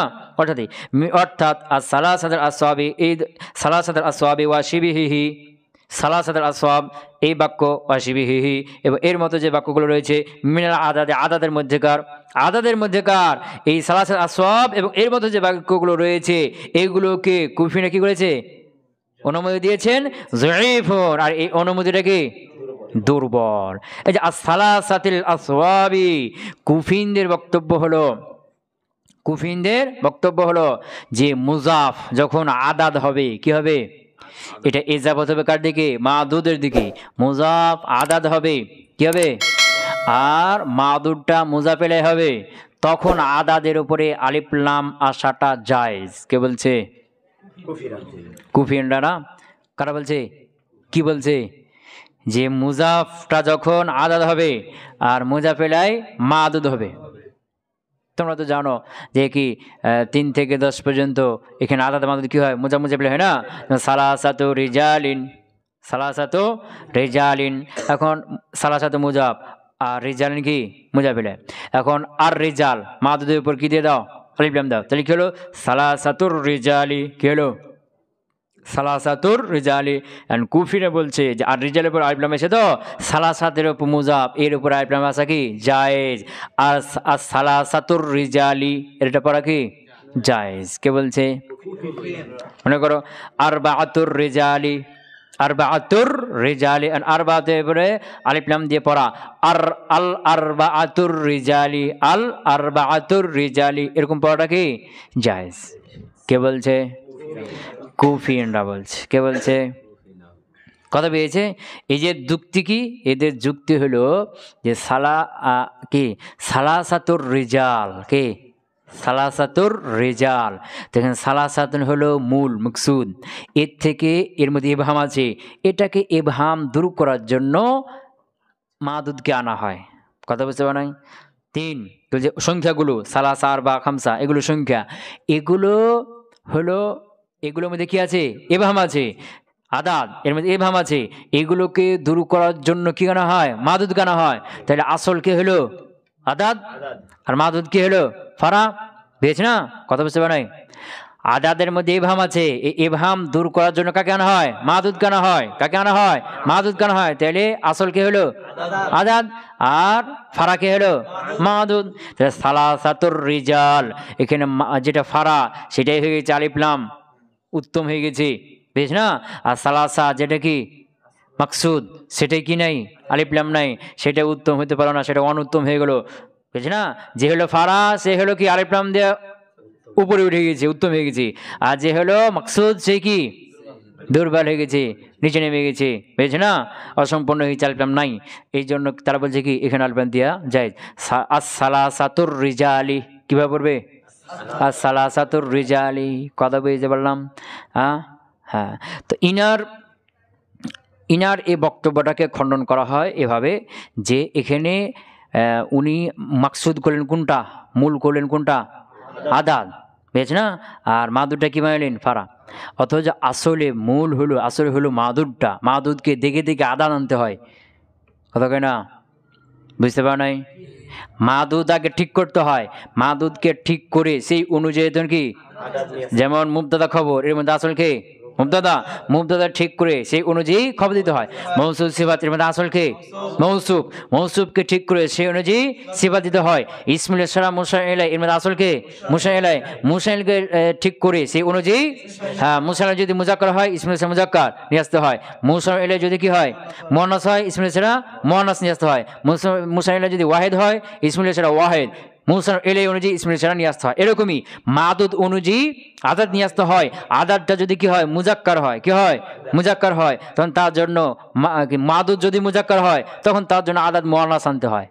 অর্থাৎ সালাসাতিল আসওয়াবি, এই সালাসাতিল আসওয়াবি ওয়া শিবিহিহি, সালাসাতুল আসওয়াব এই বাক্য ওয়াশিবিহি এবং এর মতো যে বাক্যগুলো রয়েছে, মিনাল আদাদে, আদাদের মধ্যেকার এই সালাসাতুল আসওয়াব এবং এর মতো যে বাক্যগুলো রয়েছে, এইগুলোকে কুফিরা কি করেছে? অনুমতি দিয়েছেন যায়ীফুন, আর এই অনুমতিটা কি? দুর্বল। এই যে সালাসাতুল আসওয়াবি, কুফিনদের বক্তব্য হলো যে মুজাফ যখন আদাদ হবে, কি হবে? এটা ইজাফত হবে কার দিকে? মাদুদের দিকে। মুজাফ আদাদ হবে, কি হবে? আর মাদুদটা মুজাফ ইলাইহি হবে, তখন আদাদের উপরে আলিফ লাম আসাটা জায়েজ। কে বলছে? কুফিরা না? কারা বলছে? কি বলছে? যে মুজাফটা যখন আদাদ হবে আর মুজাফ ইলাইহি মাদুদ হবে। তোমরা তো জানো যে কি 3 থেকে 10 পর্যন্ত এখানে আদাদ মাদুদ কি হয়? মুজাফ ইলাইহি হয় না? সালাসাতু রিজালিন, এখন সালাসাতু মুজাফ আর রিজালিন কি? মুজাফ ইলাইহি। এখন আর রিজাল মাদুদের উপর কি দিয়ে দাও? আলিফ লাম দাও, তাহলে কি হলো? সালাসাতুর রিজালি, কি হলো? সালাসাতুর রিজালি। এন্ড কুফিরা বলছে যে আর রিজালের উপর আলিফ লাম এসে তো সালাসাতের উপর মুজাফ, এর উপর আলিফ লাম আসা কি? জায়েজ। আর সালাসাতুর রিজালি এটা পড়া কি? জায়েজ। কে বলছে? মনে করো আরবাআতুর রিজালি, আর আরবাতের উপরে আলিফ লাম দিয়ে পড়া, আল আরবাআতুর রিজালি, এরকম পড়াটা কি? জায়েজ। কে বলছে? কুফিরা বলছে। কে বলছে? কথা পেয়েছে? এই যে যুক্তি কি? এদের যুক্তি হলো যে সালাসাতুর রিজাল, কি? সালাসাতুর রিজাল। দেখেন সালাসাতুন হলো মূল মকসুদ, এর থেকে এর মধ্যে ইবহাম আছে, এটাকে ইবহাম দূর করার জন্য মাদুদকে আনা হয়। কথা বুঝতে পারো নাই? 3 তো যে সংখ্যাগুলো সালাসা আরবা খামসা, এগুলো সংখ্যা, এগুলোর মধ্যে কি আছে? ইবহাম আছে, আদাদ এর মধ্যে ইবহাম আছে, এগুলোকে দূর করার জন্য কি আনা হয়? মাদুদ আনা হয়। তাহলে আসল কে হলো? আদাদ, আর মাদুদ কি হলো? ফারা। বুঝেছ না? কথা বুঝতে পারো নাই? আদাদের মধ্যে ইবহাম আছে, এই ইবহাম দূর করার জন্য কাকে আনা হয়? মাদুদ আনা হয়। কাকে আনা হয়? মাদুদ আনা হয়। তাহলে আসল কে হলো? আদাদ, আর ফারা কে হলো? মাদুদ। সালাসাতুর রিজাল, এখানে যেটা ফারা সেটাই হয়ে গেছে আলিফ লাম, উত্তম হয়ে গেছে, বুঝছ না? আর সালাসা যেটা কি মাকসুদ, সেটাই কি নাই? আলিফ লাম নাই, সেটা উত্তম হতে পারো না, সেটা অনুত্তম হয়ে গেল, বুঝছ না? যে হলো ফারা সে হলো কি আলিফ লাম দিয়ে উপরে উঠে গেছে, উত্তম হয়ে গেছে। আর যে হলো মাকসুদ সে কি? দুর্বল হয়ে গেছে, নিচে নেমে গেছে, বুঝছ না? অসম্পূর্ণ হয়েছে, আলিফ লাম নাই। এই জন্য তারা বলছে কি এখানে আলিফ লাম দিয়া যায়। সালাসাতুর রিজালি কিভাবে পড়বে? সালাসাতুর রিজালি। কথা বুঝতে পারলাম? হ্যাঁ। তো ইনার এই বক্তব্যটাকে খণ্ডন করা হয় এভাবে যে এখানে উনি মাকসুদ করলেন কোনটা? মূল করলেন কোনটা? আদাদ, বুঝছ না? আর মাদুদটা কি বানালেন? ফারা। অথচ আসলে হলো মাদুদটা। মাদুদকে দেখে দেখে আদাদ আনতে হয়। কথা কয় না? বুঝতে পারো নাই? মাদুদ আগে ঠিক করতে হয়, মাদুদকে ঠিক করে সেই অনুযায়ী কি, যেমন মুবতাদা খবর, এর মধ্যে আসল কে? মুবতাদা, মুবতাদা ঠিক করে সেই অনুযায়ী খবর দিতে হয়। মৌসুফ সিফাত এর মধ্যে আসল কে? মৌসুফ, মৌসুফকে ঠিক করে সেই অনুযায়ী সিফাত দিতে হয়। ইসমুল ইশারা মুশার ইলাই এর মধ্যে আসল কে? মুশার ইলাই, মুশার ইলাইকে ঠিক করে সেই অনুযায়ী হ্যাঁ মুশার যদি মুজাক্কার হয় ইসমুল ইশারা মুজাক্কার নিয়ে আসতে হয়। মুশার ইলাই যদি কি হয় মুয়ান্নাস হয় ইসমুল ইশারা মুয়ান্নাস নিয়ে আসতে হয়। মুশার ইলাই যদি ওয়াহিদ হয় ইসমুল ইশারা ওয়াহিদ, মুশার ইলাই অনুযায়ী ইসমুল ইশারা নিয়ে আসতে হয়। এরকমই মাদুদ অনুযায়ী আদাদ নিয়ে আসতে হয়। আদাদটা যদি কি হয় মুজাক্কার হয়, কি হয় মুজাক্কার হয়, তখন তার জন্য মাদুদ যদি মুজাক্কার হয় তখন তার জন্য আদাদ মুয়ান্নাস আনতে হয়।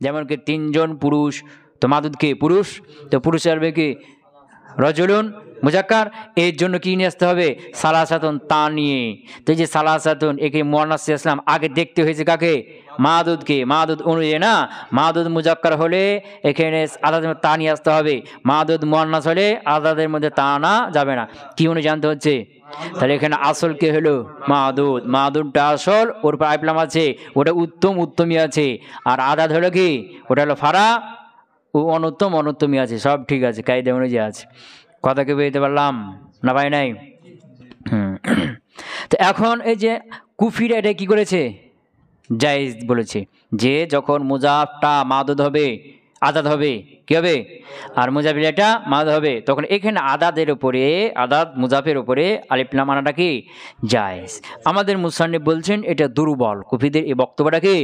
যেমন কি 3 জন পুরুষ, তো মাদুদ কে? পুরুষ, তো পুরুষ আসবে কি রজুলুন মুজাক্কার, এর জন্য কি নিয়ে আসতে হবে? সালাসাতুন তা নিয়ে। তো এই যে সালাসাতুন একে মুয়ান্নাস ইসলাম আগে দেখতে হয়েছে কাকে? মাদুদকে। মাদুদ অনুযায়ী না, মাদুদ মুজাক্কার হলে এখানে আদাদের তা নিয়ে আসতে হবে, মাদুদ মুয়ান্নাস হলে আদাদের মধ্যে তা না যাবে না। কি অনুযায়ী জানতে হচ্ছে? তাহলে এখানে আসল কে হলো মাদুদ, মাদুদটা আসল, ওর উপর আইপ্লাম আছে, ওটা উত্তম উত্তমী আছে। আর আদাদ হলো কি? ওটা হলো ফারা, ও অনুত্তম অনুত্তমী আছে। সব ঠিক আছে, কায়দা অনুযায়ী আছে। কথা কি বুঝতে পারলাম না ভাই? নাই। তো এখন এই যে কুফিরা এটা কি করেছে? জায়েজ বলেছে যে যখন মুজাফটা মাদুদ হবে আদাদ হবে, কি হবে? আর মুজাফির এটা মাদুদ হবে, তখন এখানে আদাদের উপরে আদাদ মুজাফের উপরে আলিফ লাম আনাটা কি জায়েজ। আমাদের মুসান্নিফ বলছেন এটা দুর্বল, কুফিদের এই বক্তব্যটা কি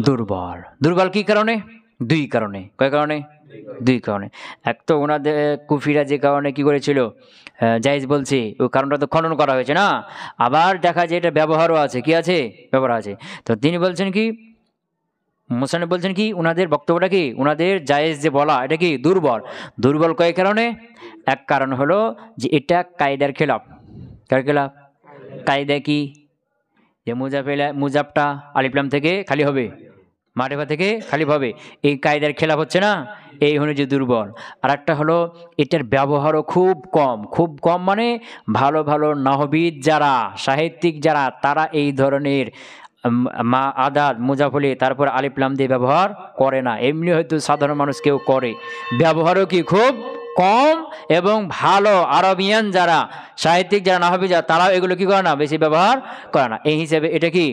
দুর্বল। দুর্বল কি কারণে? 2 কারণে। কয় কারণে? 2 কারণে। এক তো ওনাদের কুফিরা যে কারণে কি করেছিল জায়েজ বলছে, ওই কারণটা তো খণ্ডন করা হয়েছে না। আবার দেখা যায় এটা ব্যবহারও আছে, কি আছে? ব্যবহার আছে। তো তিনি বলছেন কি, মুসান্নিফ বলছেন কি ওনাদের বক্তব্যটা কি, ওনাদের জায়েজ যে বলা এটা কি দুর্বল। দুর্বল কয় কারণে? এক কারণ হলো যে এটা কায়দার খেলাফ। কার খেলাফ? কায়দা কি? যে মুজাফটা আলিফলাম থেকে খালি হবে, মারিফা থেকে খালি হবে, এই কায়দার খেলাফ হচ্ছে না, এই অনুযায়ী দুর্বল। আর একটা হলো এটার ব্যবহারও খুব কম। খুব কম মানে ভালো ভালো নাহবিদ যারা, সাহিত্যিক যারা, তারা এই ধরনের মা আদাদ মুজাফলি তারপর আলিফলাম দিয়ে ব্যবহার করে না। এমনি হয়তো সাধারণ মানুষ কেউ করে, ব্যবহারও কি খুব কম। এবং ভালো আরবিয়ান যারা সাহিত্যিক যারা নাহবিদ যারা, তারাও এগুলো কি করে না, বেশি ব্যবহার করে না। এই হিসেবে এটা কি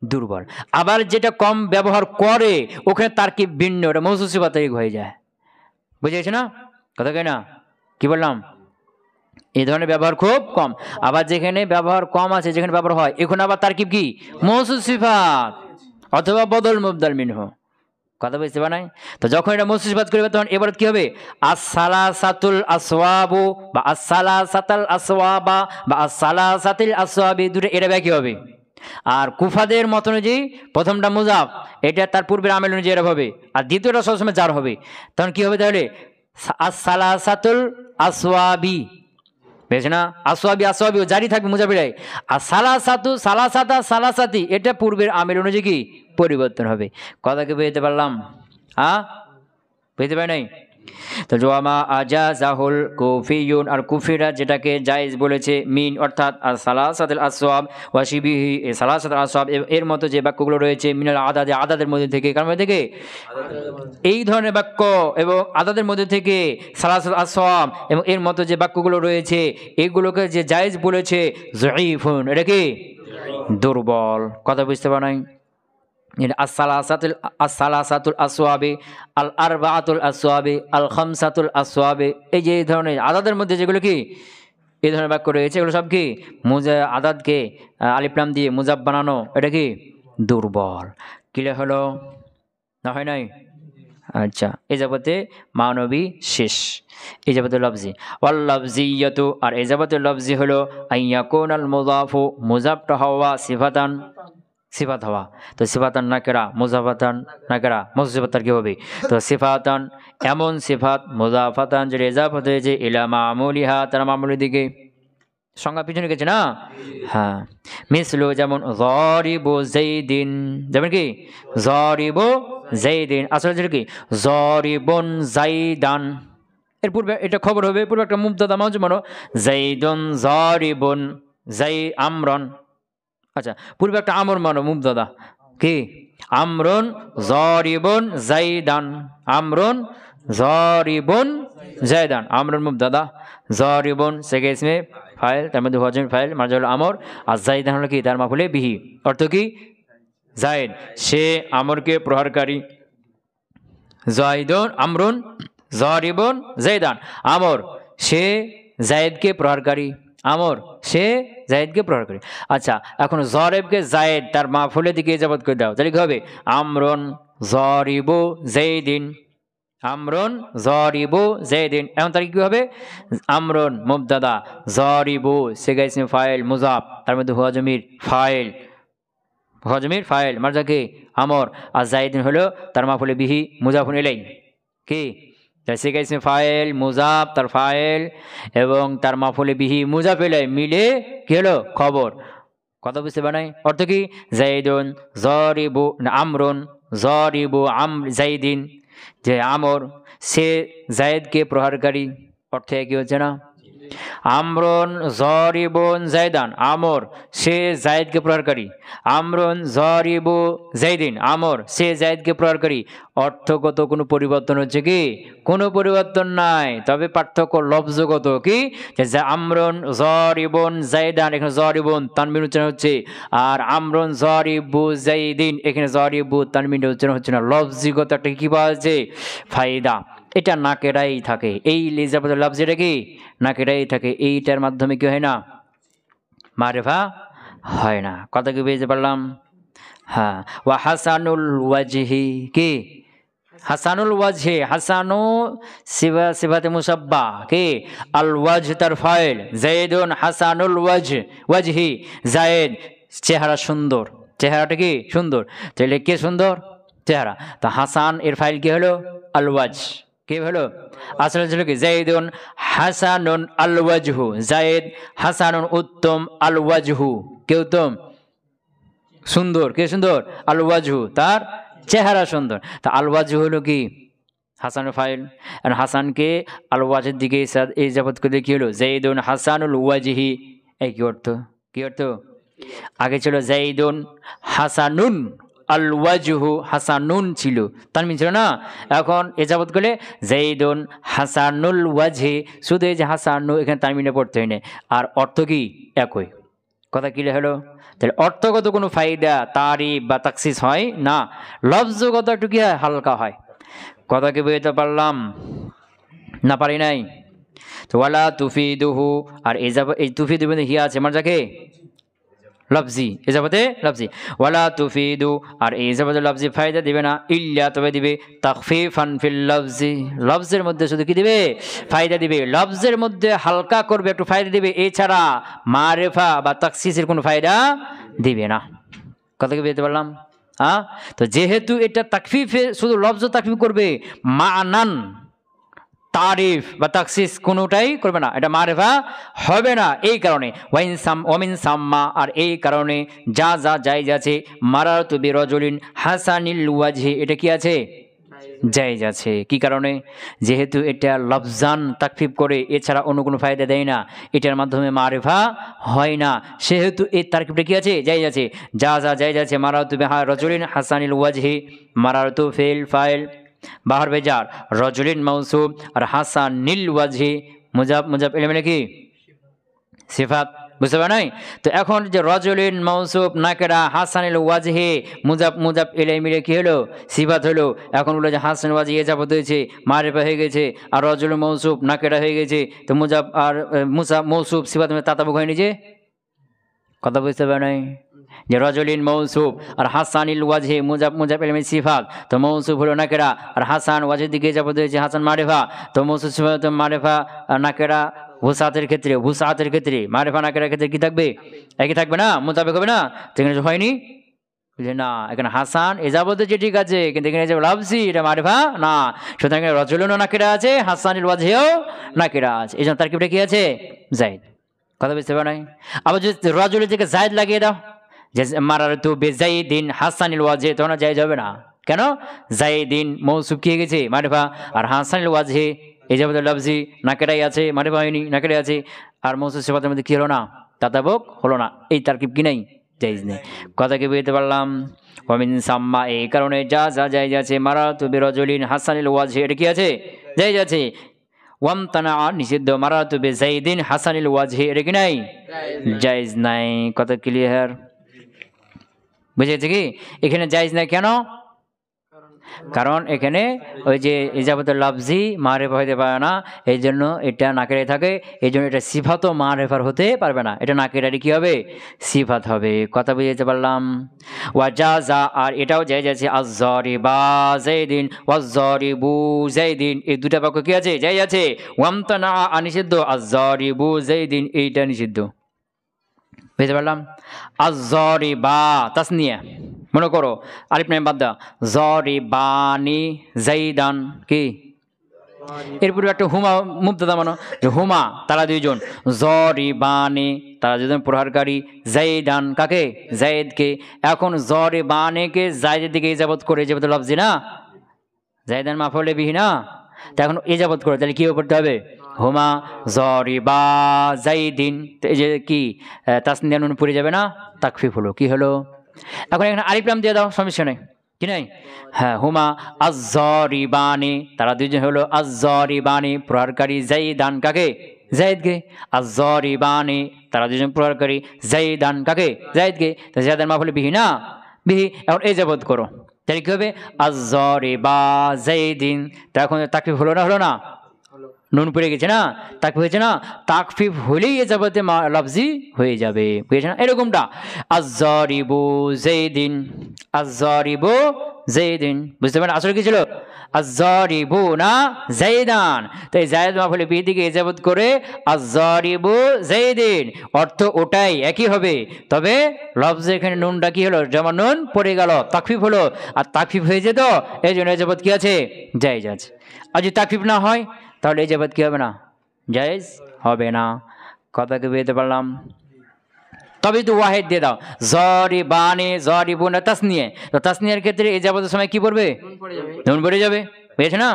দুর্বল। আবার যেটা কম ব্যবহার করে ওখানে তার কি ভিন্ন, ওটা মৌসুফ সিফাত হয়ে যায়। বুঝে গেছে না কথা? কি না কি বললাম? এই ধরনের ব্যবহার খুব কম। আবার যেখানে ব্যবহার কম আছে, যেখানে ব্যবহার হয়, এখন আবার তারকিব কি মৌসুফ সিফাত অথবা বদল মুবদাল মিনহু। কথা বুঝতে পারেন? তো যখন এটা মৌসুফ সিফাত করবে তখন এবার কি হবে? as-salasatul আসওয়াবু বা as-salasatal আসওয়াবা বা as-salasatil আসওয়াবি, দুটো এটা ব্যাখ্যা হবে। আর কুফাদের মত অনুযায়ী প্রথমটা মুজাফ, এটা তার পূর্বের আমেল অনুযায়ী এরা হবে, আর দ্বিতীয়টা সবসময় জার হবে। তখন কি হবে? তাহলে as-salasatul আসওয়াবি, বেশি না? আসওয়াবি আসওয়াবি জারি থাকবে মুজাফিরাই। আর সালাসাতু সালাসাতা সালাসাতি, এটা পূর্বের আমেল অনুযায়ী কি পরিবর্তন হবে। কথা কি বুঝতে পারলাম? বুঝতে পারি নাই? তো জোয়ামা আজাজাহুল কুফিয়ুন, আর কুফিরা যেটাকে জায়েজ বলেছে, মিন অর্থাৎ সালাসাতুল আসওয়াব ওয়া শিবিহি, এই সালাসাতুল আসওয়াব এর মতো যে বাক্যগুলো রয়েছে, মিনাল আদাদে আদাদের মধ্যে থেকে, কার মধ্যে থেকে? এই ধরনের বাক্য এবং আদাদের মধ্যে থেকে সালাসাতুল আসওয়াব এবং এর মতো যে বাক্যগুলো রয়েছে, এগুলোকে যে জায়েজ বলেছে যঈফুন, এটা কি দুর্বল। কথা বুঝতে পারেন? as-salasatul আসওয়াবি, আল আরবাআতুল আসওয়াবি, আল খামসাতুল আসওয়াবি, এই যে এই ধরনের আদাদের মধ্যে যেগুলো কি এই ধরনের বাক্য রয়েছে, এগুলো সব কি আদাদকে আলিফলাম দিয়ে মুজাফ বানানো, এটা কি দুর্বল। ক্লিয়ার হলো না? হয় নাই? আচ্ছা, এই যাবতে মানবী শেষ। এই যাবতে লফজি ওয়াল লফজিয়াতু, আর এই যাবতে লফজি হলো আইয়াকুনাল মুযাফু, মুজাফটা হওয়া, সিফাতান সিফাত হওয়া। তো সিফাতান নাকেরা, মুজাফাতান নাকেরা, মুজাফাতার কি হবে? তো সিফাতান এমন সিফাত, মুজাফাতান যে ইজাফাত হয়েছে ইলা মামুলিহা, তার মামুলির দিকে। সংজ্ঞা পিছনে গেছে না? হ্যাঁ, মিসলু যেমন যরিবু যাইদিন, যেমন কি যরিবু যাইদিন, আসলে যেটা কি যরিবুন যাইদান। এর পূর্বে এটা খবর হবে, পূর্বে একটা মুবতাদা মাউজুম মানো, যাইদুন যরিবুন যাই আমরন। আচ্ছা, পূর্বে একটা আমর মানো মুবতাদা, কি আমরুন যরিবুন যাইদান, আমরুন যরিবুন জায়দান, আমরুন মুবতাদা, যারিবুন সেকে ইসমে ফাইল, তার মধ্যে হুয়া জামিল ফাইল, মারজা হলো আমর, আর জাইদান হলো কি তার মাফুলে বিহি। অর্থ কি? জায়েদ সে আমরকে প্রহারকারী, জাইদুন আমরুন যারিবুন জাইদান, আমর সে জায়েদকে প্রহারকারী, আমর সে জায়েদকে প্রহারকারী। আচ্ছা, এখন জরেবকে জায়েদ তার মাফুলের দিকে ইজাফত করে দাও, তাহলে কি হবে? আমরুন যারিবু জাইদিন, আমরুন যারিবু জাইদিন। এখন তার কি হবে? আমরুন মুবতাদা, যারিবু সেগা ইসমে ফাইল মুজাফ, তার মধ্যে হুয়া জামির ফাইল, হুয়া জামির ফাইল, মারজা কি আমর, আর জাইদিন হলো তার মাফুলে বিহি মুজাফুন ইলাইহি কি সেগা ইসমে ফাইল মুজাফ তার ফাইল এবং তার মাফুলে বিহি মুজাফ ইলাইহি মিলে কি হলো? খবর। কথা বুঝতে পারে? অর্থ কি? জাইদুন যারিবু আমরুন যারিবু জাইদিন, যে আমর সে জায়েদকে প্রহারকারী। অর্থ কি হচ্ছে না? আমরুন যারিবুন জাইদান, আমর সে জায়েদকে প্রহারকারী, আমরুন যারিবু জাইদিন, আমর সে জায়েদকে প্রহারকারী। অর্থগত কোনো পরিবর্তন হচ্ছে কি? কোনো পরিবর্তন নাই, তবে পার্থক্য লফজগত কি? যে আমরুন যারিবুন জাইদান, এখানে যারিবুন তানবিন উচ্চারণ হচ্ছে, আর আমরুন যারিবু জাইদিন এখানে যারিবু তানবিন উচ্চারণ হচ্ছে না। লফজিগত একটা কি পাওয়া যাচ্ছে? ফায়দা। এটা নাকেরাই থাকে, এই লিজাবাদ লফজ এটা কি নাকেরাই থাকে, এইটার মাধ্যমে কি হয় না? মারিফা হয় না। কথা কি বুঝতে পারলাম? হ্যাঁ। ওয়া হাসানুল ওয়াজহি কি? হাসানুল ওয়াজহি, হাসানু সিফাতে মুসাব্বা কি? আল ওয়াজ তার ফাইল, জাইদুন হাসানুল ওয়াজহি, জায়েদ চেহারা সুন্দর, চেহারাটা কি সুন্দর, তাহলে কে সুন্দর? চেহারা। তো হাসান এর ফাইল কি হলো? আল ওয়াজ, কি হলো? আসলে ছিল কি? জাইদুন হাসানুন আল ওয়াজহু, জায়েদ হাসানুন উত্তম, আল ওয়াজহু কে উত্তম? সুন্দর, কে সুন্দর? আল ওয়াজহু তার চেহারা সুন্দর। তা আল ওয়াজহু হলো কি? হাসানুল ফাইল, আর হাসানকে আল ওয়াজের দিকে এই যাবত করে কি হলো? জাইদুন হাসানুল ওয়াজহি। এই কি অর্থ? কি অর্থ? আগে ছিল জাইদুন হাসানুন আল ওয়াজহু, হাসানুন ছিল তানবিন ছিল না, এখন এজাবত করলে জাইদুন হাসানুল ওয়াজহি, শুধু এই যে হাসানু এখানে তানবিনে পড়তে হয় না, আর অর্থ কি একই। কথা ক্লিয়ার হলো? তাহলে অর্থগত কোনো ফায়দা তারিফ বা তাকসিস হয় না, লফজগত একটু কি হয়? হালকা হয়। কথা কি বুঝতে পারলাম না? পারি নাই? তো ওয়ালা তুফিদুহু, আর এই তুফিদু হিয়া আছে আমার যাকে লফজি, এজাবতে লফজি। ওয়ালা তুফিদু, আর এই এজাবতে লফজি ফায়দা দিবে না, ইল্লা তবে দিবে তাখফিফান ফিল লফজি, লফজের মধ্যে শুধু কি দিবে? ফায়দা দিবে, লফজের মধ্যে হালকা করবে, একটু ফায়দা দিবে, এছাড়া মারিফা বা তাকসিসের কোনো ফায়দা দিবে না। কথা কি বুঝতে পারলাম? হ্যাঁ। তো যেহেতু এটা তাকফিফে শুধু লফজ তাকফিফ করবে, মানান তারিফ বা তাকসিস কোনোটাই করবে না, এটা মারিফা হবে না। এই কারণে ওয়ামিন সাম্মা, আর এই কারণে যা যা জায়েজ আছে, মারারতু বিরাজুলিন হাসানিল ওয়াজহি, এটা কি আছে? জায়েজ আছে। কি কারণে? যেহেতু এটা লফজান তাকফিফ করে, এছাড়া অন্য কোনো ফায়দা দেয় না, এটার মাধ্যমে মারিফা হয় না, সেহেতু এই তারকিবটা কি আছে? জায়েজ আছে। যা যা জায়েজ আছে, মারারতু বিরাজুলিন হাসানিল ওয়াজহি, মারারতু ফিল ফাইল বাহার বেজার, রজুলিন মৌসুব, আর হাসান নীল ওয়াজহি মুজাব এলিমেন্ট কি? সিফাত। বুঝতে পারে নাই? তো এখন যে রজুলিন মৌসুব নাকেরা, হাসানিল ওয়াজহি মুজাব ইলাইহি মিলে কি হলো? সিফাত হলো। এখন বলে যে হাসান ওয়াজহি এজাবত হয়েছে, মারিফা হয়ে গেছে, আর রজুল মৌসুব নাকেরা হয়ে গেছে, তো মুজাব আর মৌসুব সিফাত তাতাবুক হয়নি যে। কথা বুঝতে পারে নাই? যে রজুলিন মৌসুব আর হাসানিল ওয়াজহি মুজাব ইলাইহি সিফাত, তো মৌসুব হলো নাকেরা, আর হাসান ওয়াজের দিকে যাবত হয়েছে হাসান মারিফা, তো মৌসুব সিফাত মারিফা নাকেরা। হুসাতের ক্ষেত্রে মারিফা নাকেরার ক্ষেত্রে কি থাকবে? একই থাকবে না, মোতাবেক হবে না। এখানে হয়নি যে না, এখানে হাসান এজাবতে যে ঠিক আছে, কিন্তু এখানে যে লাফজি এটা মারিফা না, সুতরাং এখানে রজুলিনও নাকেরা আছে, হাসানিল ওয়াজহিও নাকেরা আছে, এই জন্য তারকিবটা কি আছে? জায়েদ। কথা বুঝতে পারে নাই? আবার যদি রজুলের থেকে জায়েদ লাগিয়ে দাও, যে মারারতু বিজাইদিন হাসানিল ওয়াজহি, তখন জায়েজ হবে না। কেন? জাইদিন মৌসুফ কি হয়ে গেছে? মারিফা, আর হাসানিল ওয়াজহি এজাবতে লফজি নাকেরাই আছে, মারিফা হয়নি, নাকেরাই আছে, আর মৌসুফ সিফাতের মধ্যে কি হলো না? তাতাবুক হলো না। এই তারকিব কি নাই? জায়েজ নেই। কথা কি বুঝতে পারলাম? ওয়ামিন সাম্মা, এই কারণে যা যা জায়েজ আছে, মারারতু বিরাজুলিন হাসানিল ওয়াজহি, এটা কি আছে? জায়েজ আছে। ওয়ামতানা নিষিদ্ধ, মারাতু বিজাইদিন হাসানিল ওয়াজহি, এটা কি নাই? জায়েজ নাই। কত ক্লিয়ার? বুঝেছে কি? এখানে জায়েজ নাই কেন? কারণ এখানে ওই যে ইজাবতের লফজি মারেফা হতে পারে না, এই জন্য এটা নাকেরে থাকে, এই জন্য এটা সিফাতও মারেফার হতে পারবে না, এটা নাকেরারি কি হবে? সিফাত হবে। কথা বুঝতে পারলাম? ওয়াজাজা, আর এটাও জায়েজ আছে, আয-যারিবা যায়দিন ওয়ায-যারিবু যায়দিন, এই দুটা বাক্য কি আছে? জায়েজ আছে। ওয়ামতানা নিষিদ্ধ, আয-যারিবু যায়দিন এইটা নিষিদ্ধ। বুঝতে পারলাম? আয-যারিবা তাসনিয়া, মনে করো আলিফ লাম বাদ দাও, যারিবানি যাইদান, কি এরপরে একটা হুমা মুবতাদা মানো, যে হুমা তারা দুইজন, যারিবানি তারা দুজন প্রহারকারী, যাইদান কাকে? যায়েদকে। এখন যারিবানিকে যায়েদের দিকে ইজাবত করে, ইজাবত লফজি না, যাইদান মাফউলে বিহি না, তা এখন ইজাবত করে, তাহলে কি করতে হবে? হুমা যারিবা যাইদিন, এই যে কি তাসনিয়া নুন পড়ে যাবে না, তাকফিফ হলো। কি হলো? এখন এখানে আলিফ লাম দিয়ে দাও, সমস্যা নেই, কি নাই? হ্যাঁ, হুমা আয-যারিবানি তারা দুইজন হলো আয-যারিবানি প্রহারকারী, যাইদান কাকে? যায়েদকে। আয-যারিবানি তারা দুজন প্রহারকারী, যাইদান কাকে? যায়েদকে। তো যায়েদান মাফউল বিহি না, বিহি। এখন ইজাবত করো, তাহলে কি হবে? আয-যারিবা যাইদিন। তা এখন তাকফিফ হলো না, হলো না? নুন পড়ে গেছে না, তাকফিফ হয়েছে না, তাকফিফ হলেই ইজাবতে লফজি হয়ে যাবে, বুঝেছে না? এরকমটা আয-যারিবু যায়দিন, আয-যারিবু যায়দিন, বুঝতে পারেন? আসলে কি ছিল? আয-যারিবু না যায়দান, তাই যায়েদ মাফউল বিহি দিকে ইজাবত করে আয-যারিবু যায়দিন, অর্থ ওটাই একই হবে, তবে লফজে এখানে নুনটা কি হলো? যেমন নুন পড়ে গেল, তাকফিফ হলো, আর তাকফিফ হয়ে যেত, এই জন্য ইজাবত কি আছে? জায়েজ আছে। আর যদি তাকফিফ না হয় তাহলে ইজাবত কি হবে না? জায়েজ হবে না। কথা কি বুঝতে পারলাম? তবে তো ওয়াহিদ দিয়ে দাও, যারিবানি যারিবুনা তাসনিয়া, তো তাসনিয়ার ক্ষেত্রে ইজাবতের সময় কি পড়বে? নুন পড়ে যাবে, বুঝেছো না?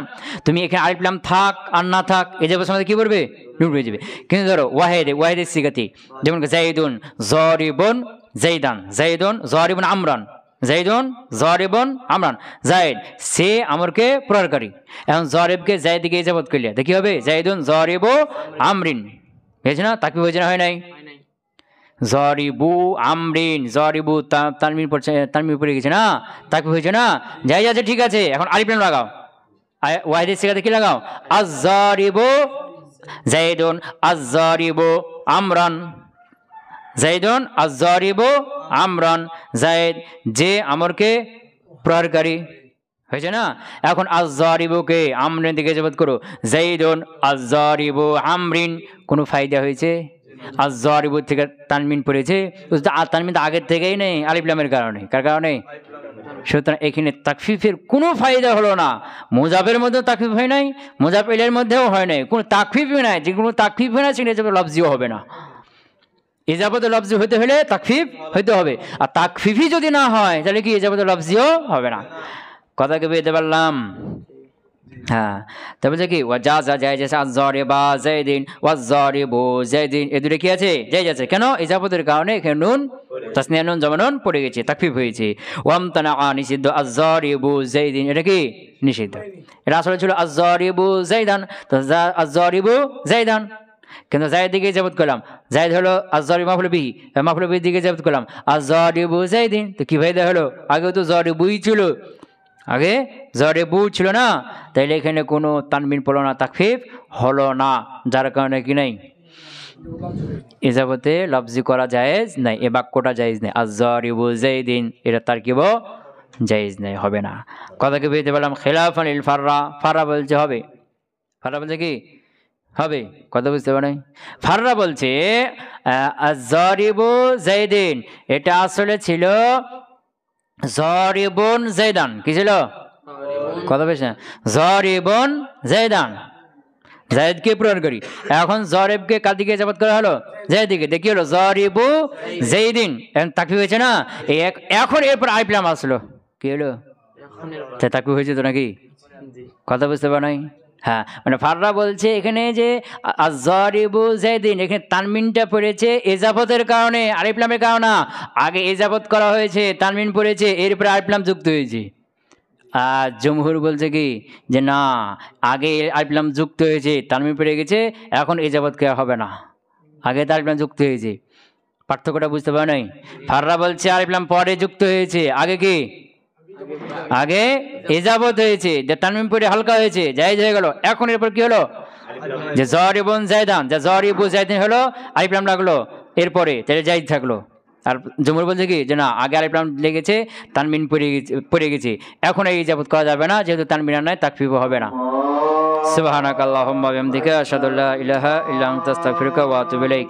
তুমি এখানে আলিফ লাম থাক আর না থাক, ইজাবতের সময় কি পড়বে? নুন পড়ে যাবে। কিন্তু ধরো ওয়াহিদের সিগাতি, যেমন যাইদুন যারিবুন যাইদান, যাইদুন যারিবুন আমরান, যাইদুন যারিবুন আমরান, যায়েদ সে আমরকে প্রহারকারী, এখন যারিবকে যায়েদিকে ইজাবত করলে দেখি হবে যাইদুন যারিবু আমরিন, বুঝেছো না? তাকফিফ হয়েছে না, হয় নাই? যারিবু আমরিন, যারিবু তানমিন পড়ছে, তানমিন পড়ে গেছে না, তাকফিফ হয়েছে না, জায়েজ আছে, ঠিক আছে। এখন আলিফ লাম লাগাও, ওয়াহিদের সিগাতে কি লাগাও? আয-যারিবু যাইদুন আয-যারিবু আমরান, যাইদুন আয-যারিবু আমরান, যায়েদ যে আমরকে প্রহারকারী, হয়েছে না? এখন আয-যারিবুকে আমরিন দিকে ইজাবত করো, যাইদুন আয-যারিবু আমরিন, কোনো ফায়দা হয়েছে? আয-যারিবু থেকে তানমিন পড়েছে, তানমিন আগের থেকেই নেই আলিফ লামের কারণে, কার কারণে? সুতরাং এখানে তাকফিফের কোনো ফায়দা হলো না। মুজাফের মধ্যেও তাকফিফ হয় নাই, মুজাফেলের মধ্যেও হয় নাই, কোনো তাকফিফই নাই, যে কোনো তাকফিফ হয় না সেখানে লফজিও হবে না। ইজাবতে লফজি হতে হলে তাকফিফ হইতে হবে, আর তাকফিফই যদি না হয় তাহলে কি ইজাবতে লফজিও হবে না। কথা কি বুঝতে পারলাম? হ্যাঁ, তারপরে কি ওয়াজাজা জায়েজ আছে, আয-যারিবা যায়দিন ওয়ায-যারিবু যায়দিন, এই দুটো কি আছে? জায়েজ আছে। কেন? ইজাবতের কারণে এখানে নুন তাসনিয়া নুন জমা নুন পড়ে গেছে, তাকফিফ হয়েছে। ওয়ামতানা নিষিদ্ধ, আয-যারিবু যায়দিন, এটা কি নিষিদ্ধ। এটা আসলে ছিল আয-যারিবু যায়দান, তো আয-যারিবু যায়দান, কিন্তু জায়েদ দিকে ইজাবত করলাম, জায়েদ হলো আয-যারিবু মাফউল বিহি, মাফউল বিহি দিকে ইজাবত করলাম আয-যারিবু যায়দিন, তো কি ফায়দা হলো? আগে তো যারিবুই ছিল, আগে যারিবু ছিল না, তাইলে এখানে কোনো তানবিন পড়লো না, তাকফিফ হলো না, যার কারণে কি নাই ইজাবতে লফজি করা জায়েজ নাই, এ বাক্যটা জায়েজ নাই। আয-যারিবু যায়দিন, এটা তারকিব জায়েজ নাই, হবে না। কথা কি বুঝতে পারলাম? খিলাফান লিল ফাররা, ফাররা বলছে হবে, ফাররা বলছে কি হবে, কথা বুঝতে পারে? ফাররা বলছে আয-যারিবু যায়দিন, এটা আসলে ছিল যারিবুন যায়দান, কি ছিল? কথা বলছে যারিবুন যায়দান, জায়েদকে প্রহারকারী। এখন যারিবকে কার দিকে ইজাবত করা হলো? জায়েদ দিকে, দেখি হলো যারিবু যায়দিন, এখন তাকফিফ হয়েছে না, এখন এরপর আলিফ লাম আসলো, কি হলো? তাকফিফ হয়েছে তো নাকি? কথা বুঝতে পারে নাই? হ্যাঁ, মানে ফাররা বলছে এখানে যে আয-যারিবু যায়দিন, এখানে তানমিনটা পড়েছে ইজাবতের কারণে, আলিফ লামের কারণে। আগে ইজাবত করা হয়েছে, তানমিন পড়েছে, এরপরে আলিফ লাম যুক্ত হয়েছে, আর জমহুর বলছে কি যে না, আগে আলিফলাম যুক্ত হয়েছে তানবিন পড়ে গেছে, এখন ইজাবত কে হবে না, আগে তো আলিফলাম যুক্ত হয়েছে। পার্থক্যটা বুঝতে পারো নাই? ফাররা বলছে আলিফলাম পরে যুক্ত হয়েছে, আগে কি, আগে ইজাবত হয়েছে, যে তানবিন পড়ে হালকা হয়েছে, জায়েজ হয়ে গেল। এখন এরপর কি হলো, যে জরিবুন জায়দান, যে জরিবু জায়দান হলো, আলিফলাম লাগলো এরপরে, তাহলে জায়েজ থাকলো। আর জমহুর বলছে কি যে না, আগে আলিফলাম লেগেছে, তানবিন পড়ে গেছে, এখন এই ইজাবত করা যাবে না, যেহেতু তানবিন নাই তাকফিরও হবে না। সুবহানাকাল্লাহুম্মা ওয়া বিহামদিকা আশহাদু আল্লা ইলাহা ইল্লা আনতা আস্তাগফিরুকা ওয়া আতুবু ইলাইক।